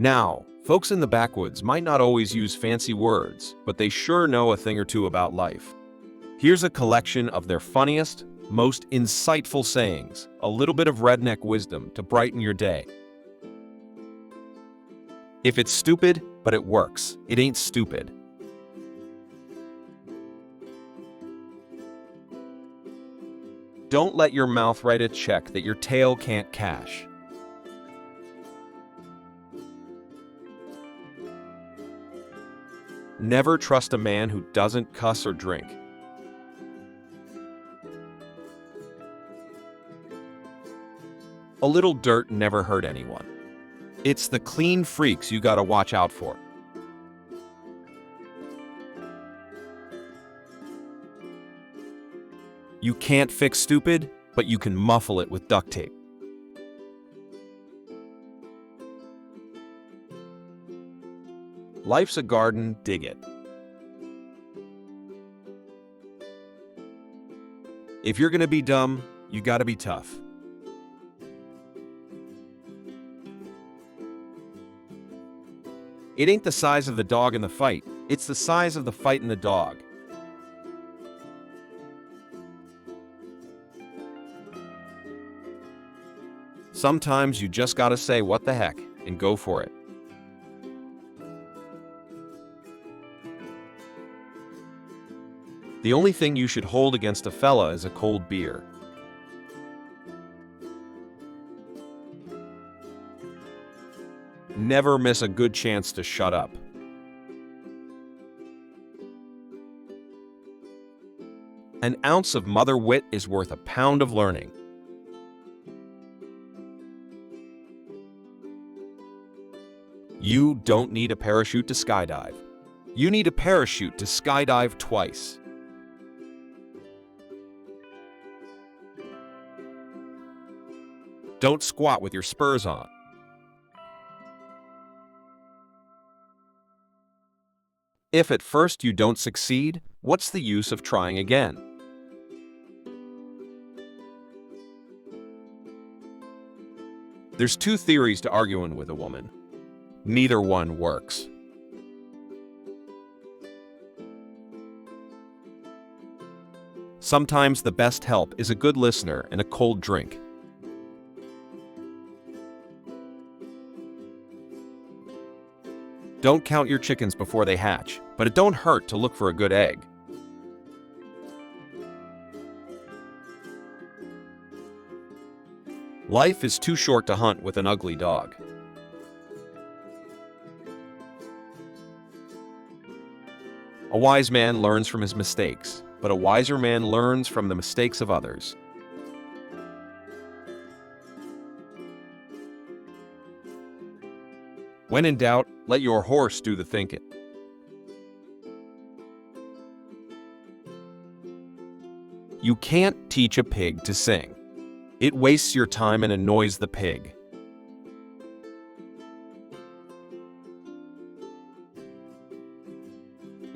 Now, folks in the backwoods might not always use fancy words, but they sure know a thing or two about life. Here's a collection of their funniest, most insightful sayings, a little bit of redneck wisdom to brighten your day. If it's stupid, but it works, it ain't stupid. Don't let your mouth write a check that your tail can't cash. Never trust a man who doesn't cuss or drink. A little dirt never hurt anyone. It's the clean freaks you gotta watch out for. You can't fix stupid, but you can muffle it with duct tape. Life's a garden, dig it. If you're gonna be dumb, you gotta be tough. It ain't the size of the dog in the fight, it's the size of the fight in the dog. Sometimes you just gotta say what the heck and go for it. The only thing you should hold against a fella is a cold beer. Never miss a good chance to shut up. An ounce of mother wit is worth a pound of learning. You don't need a parachute to skydive. You need a parachute to skydive twice. Don't squat with your spurs on. If at first you don't succeed, what's the use of trying again? There's two theories to arguing with a woman. Neither one works. Sometimes the best help is a good listener and a cold drink. Don't count your chickens before they hatch, but it don't hurt to look for a good egg. Life is too short to hunt with an ugly dog. A wise man learns from his mistakes, but a wiser man learns from the mistakes of others. When in doubt, let your horse do the thinking. You can't teach a pig to sing. It wastes your time and annoys the pig.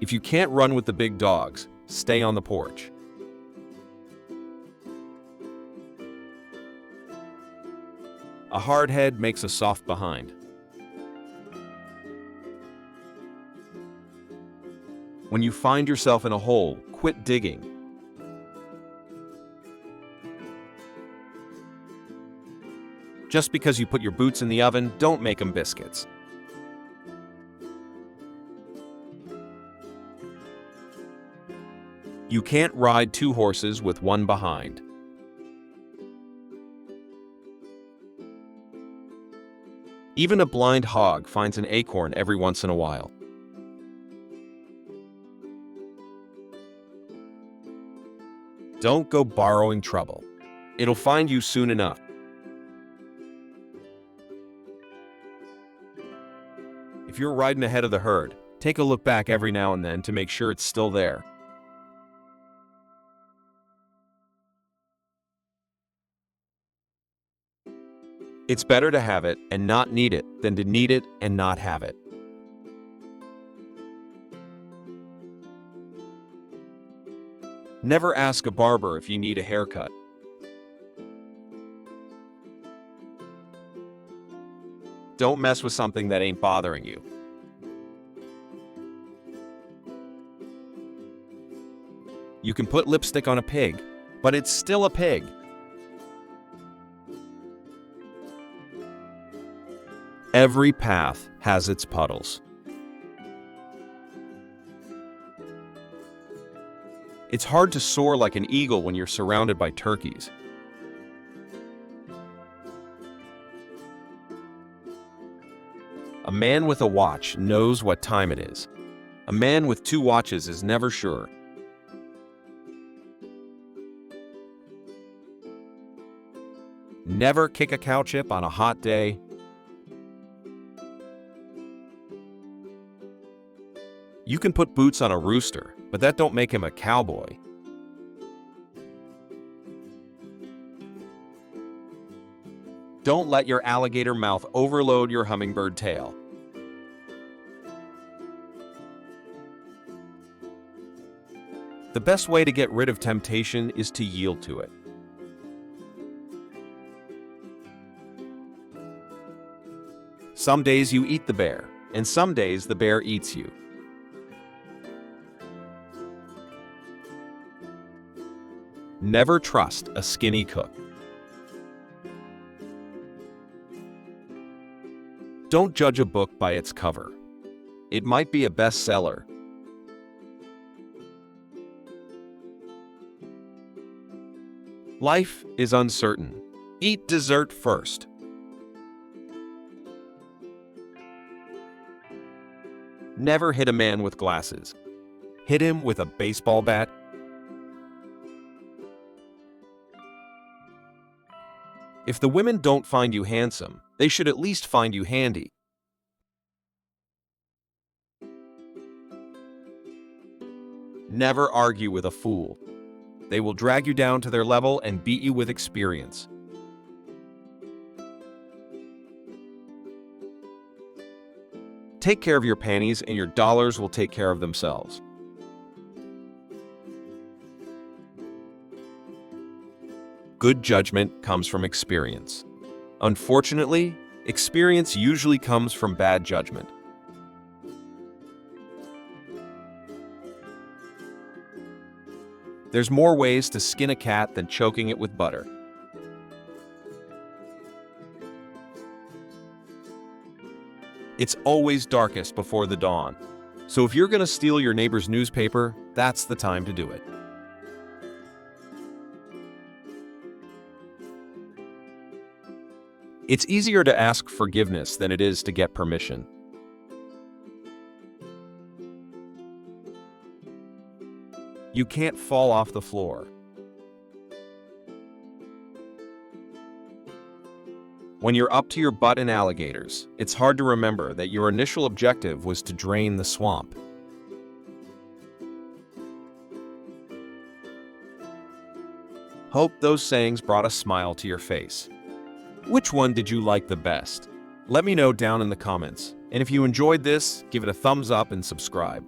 If you can't run with the big dogs, stay on the porch. A hard head makes a soft behind. When you find yourself in a hole, quit digging. Just because you put your boots in the oven, don't make them biscuits. You can't ride two horses with one behind. Even a blind hog finds an acorn every once in a while. Don't go borrowing trouble. It'll find you soon enough. If you're riding ahead of the herd, take a look back every now and then to make sure it's still there. It's better to have it and not need it than to need it and not have it. Never ask a barber if you need a haircut. don't mess with something that ain't bothering you. You can put lipstick on a pig, but it's still a pig. Every path has its puddles. It's hard to soar like an eagle when you're surrounded by turkeys. A man with a watch knows what time it is. A man with two watches is never sure. Never kick a cow chip on a hot day. You can put boots on a rooster, but that don't make him a cowboy. Don't let your alligator mouth overload your hummingbird tail. The best way to get rid of temptation is to yield to it. Some days you eat the bear, and some days the bear eats you. Never trust a skinny cook. Don't judge a book by its cover. It might be a bestseller. Life is uncertain. Eat dessert first. Never hit a man with glasses. Hit him with a baseball bat. If the women don't find you handsome, they should at least find you handy. Never argue with a fool. They will drag you down to their level and beat you with experience. Take care of your panties and your dollars will take care of themselves. Good judgment comes from experience. Unfortunately, experience usually comes from bad judgment. There's more ways to skin a cat than choking it with butter. It's always darkest before the dawn. So if you're going to steal your neighbor's newspaper, that's the time to do it. It's easier to ask forgiveness than it is to get permission. You can't fall off the floor. When you're up to your butt in alligators, it's hard to remember that your initial objective was to drain the swamp. Hope those sayings brought a smile to your face. Which one did you like the best? Let me know down in the comments. And if you enjoyed this, give it a thumbs up and subscribe.